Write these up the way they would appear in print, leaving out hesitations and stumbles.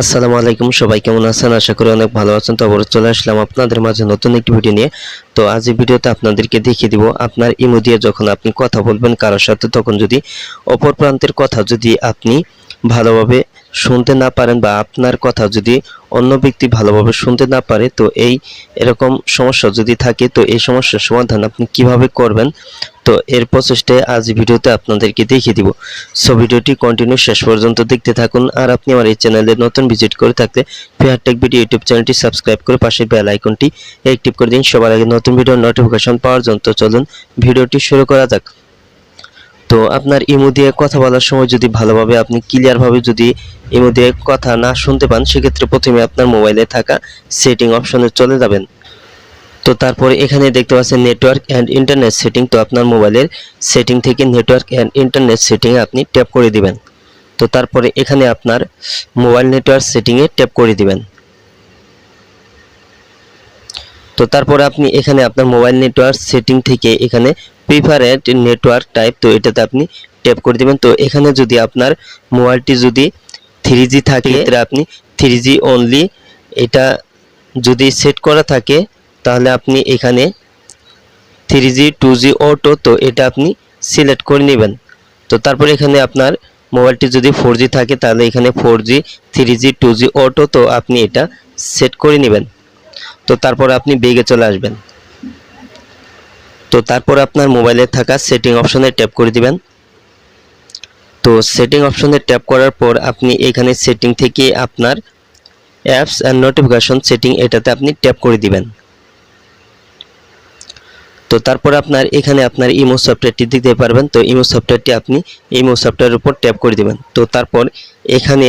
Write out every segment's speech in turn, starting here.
আসসালামু আলাইকুম, সবাই কেমন আছেন? আশা করি অনেক ভালো আছেন। তো আবারও চলে আসলাম আপনাদের মাঝে নতুন একটি ভিডিও নিয়ে। তো আজ এই ভিডিওতে আপনাদেরকে দেখিয়ে দিব আপনার ইমো দিয়ে যখন আপনি কথা বলবেন কারোর সাথে, তখন যদি অপর প্রান্তের কথা যদি আপনি ভালোভাবে শুনতে না পারেন বা আপনার কথা যদি অন্য ব্যক্তি ভালোভাবে শুনতে না পারে, তো এরকম সমস্যা যদি থাকে, তো এই সমস্যার সমাধান আপনি কিভাবে করবেন, তো এর প্রসেসটা আজ ভিডিওতে আপনাদেরকে দেখিয়ে দিব। সো ভিডিওটি কন্টিনিউ শেষ পর্যন্ত দেখতে থাকুন। আর আপনি আমার এই চ্যানেলে নতুন ভিজিট করে থাকলে ফেয়ার টেক ভিডিও ইউটিউব চ্যানেলটি সাবস্ক্রাইব করে পাশের বেল আইকনটি অ্যাক্টিভ করে দিন সবার আগে নতুন ভিডিওর নোটিফিকেশন পাওয়ার জন্য। তো চলুন ভিডিওটি শুরু করা যাক। তো আপনার ইমো দিয়ে কথা বলার সময় যদি ভালোভাবে আপনি ক্লিয়ারভাবে যদি ইমো দিয়ে কথা না শুনতে পান, সেক্ষেত্রে প্রথমে আপনার মোবাইলে থাকা সেটিং অপশনে চলে যাবেন। তো তারপরে এখানে দেখতে পাচ্ছেন নেটওয়ার্ক অ্যান্ড ইন্টারনেট সেটিং। তো আপনার মোবাইলের সেটিং থেকে নেটওয়ার্ক অ্যান্ড ইন্টারনেট সেটিংয়ে আপনি ট্যাপ করে দিবেন। তো তারপরে এখানে আপনার মোবাইল নেটওয়ার্ক সেটিংয়ে ট্যাপ করে দিবেন। তো তারপরে আপনি এখানে আপনার মোবাইল নেটওয়ার্ক সেটিং থেকে এখানে প্রিফারেড নেটওয়ার্ক টাইপ, তো এটাতে আপনি ট্যাপ করে দিবেন। তো এখানে যদি আপনার মোবাইলটি যদি 3G থাকে, আপনি 3G অনলি এটা যদি সেট করা থাকে, তাহলে আপনি এখানে 3G 2G অটো, তো এটা আপনি সিলেক্ট করে নেবেন। তো তারপরে এখানে আপনার মোবাইলটি যদি 4G থাকে, তাহলে এখানে 4G 3G 2G অটো, তো আপনি এটা সেট করে নেবেন। তো তারপর আপনি ব্যাগে চলে আসবেন। তো তারপর আপনার মোবাইলে থাকা সেটিং অপশনে ট্যাপ করে দিবেন। তো সেটিং অপশনে ট্যাপ করার পর আপনি এখানে সেটিং থেকে আপনার অ্যাপস অ্যান্ড নোটিফিকেশন সেটিং, এটাতে আপনি ট্যাপ করে দিবেন। তো তারপর আপনার এখানে আপনার ইমো সফটওয়্যারটি দিতে পারবেন। তো ইমো সফটওয়্যারটি আপনি ইমো সফটওয়্যারের উপর ট্যাপ করে দিবেন। তো তারপর এখানে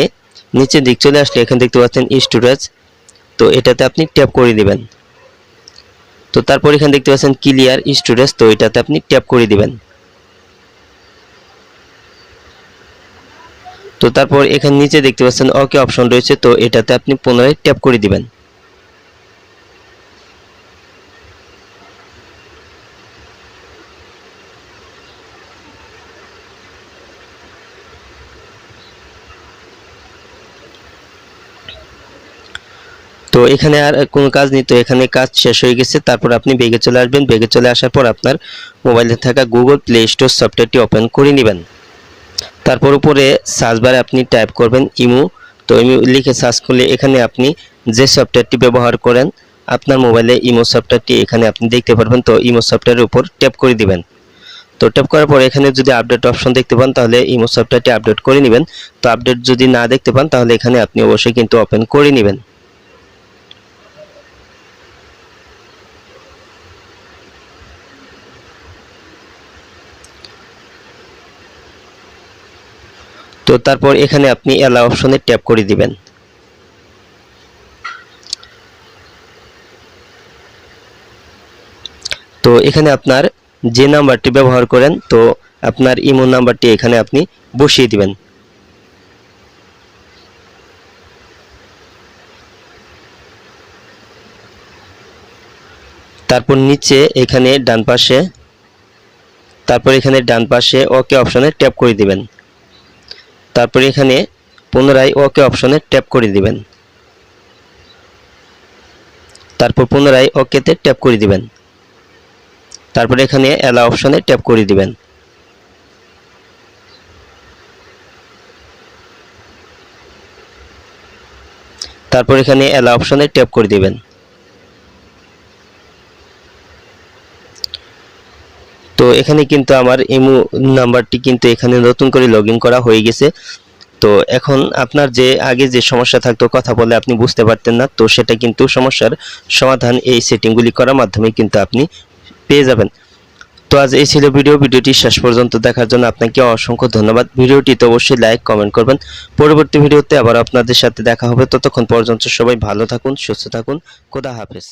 নিচের দিক চলে আসলে এখানে দেখতে পাচ্ছেন স্টোরেজ, তো এটাতে আপনি ট্যাপ করে দিবেন। তো তারপর এখানে দেখতে পাচ্ছেন ক্লিয়ার স্টোরেজ, তো এটাতে আপনি ট্যাপ করে দিবেন। তো তারপর এখানে নিচে দেখতে পাচ্ছেন ওকে অপশন রয়েছে, তো এটাতে আপনি পুনরায় ট্যাপ করে দিবেন। তো এখানে আর কোনো কাজ নেই, তো এখানে কাজ শেষ হয়ে গেছে। তারপর আপনি ব্যাগে চলে আসবেন। ব্যাগে চলে আসার পর আপনার মোবাইলে থাকা গুগল প্লে স্টোর সফটওয়্যারটি ওপেন করে নেবেন। তারপর উপরে সার্চ বারে আপনি টাইপ করবেন ইমো। তো ইমো লিখে সার্চ করলে এখানে আপনি যে সফটওয়্যারটি ব্যবহার করেন আপনার মোবাইলে ইমো সফটওয়্যারটি এখানে আপনি দেখতে পারবেন। তো ইমো সফটওয়্যারের উপর ট্যাপ করে দিবেন। তো ট্যাপ করার পর এখানে যদি আপডেট অপশন দেখতে পান, তাহলে ইমো সফটওয়্যারটি আপডেট করে নেবেন। তো আপডেট যদি না দেখতে পান, তাহলে এখানে আপনি অবশ্যই কিন্তু ওপেন করে নেবেন। তো তারপর এখানে আপনি অ্যালাউ অপশনে ট্যাপ করে দিবেন। তো এখানে আপনার যে নাম্বারটি ব্যবহার করেন, তো আপনার ইমো নাম্বারটি এখানে আপনি বসিয়ে দিবেন। তারপর নিচে এখানে ডান পাশে ওকে অপশনে ট্যাপ করে দিবেন। তারপর এখানে পুনরায় ওকে অপশনে ট্যাপ করে দিবেন। তারপর পুনরায় ওকেতে ট্যাপ করে দিবেন। তারপর এখানে অ্যালাউ অপশনে ট্যাপ করে দিবেন। তারপর এখানে অ্যালাউ অপশনে ট্যাপ করে দিবেন। তো এখানে কিন্তু আমার ইমো নাম্বারটি কিন্তু এখানে নতুন করে লগইন করা হয়ে গেছে। তো এখন আপনার যে আগে যে সমস্যা থাকতো, কথা বলে আপনি বুঝতে পারতেন না, তো সেটা কিন্তু সমস্যার সমাধান এই সেটিংগুলি করার মাধ্যমে কিন্তু আপনি পেয়ে যাবেন। তো আজ এই ছিল ভিডিওটি শেষ পর্যন্ত দেখার জন্য আপনাকে অসংখ্য ধন্যবাদ। ভিডিওটিতে অবশ্যই লাইক কমেন্ট করবেন। পরবর্তী ভিডিওতে আবার আপনাদের সাথে দেখা হবে। ততক্ষণ পর্যন্ত সবাই ভালো থাকুন, সুস্থ থাকুন। খোদা হাফেজ।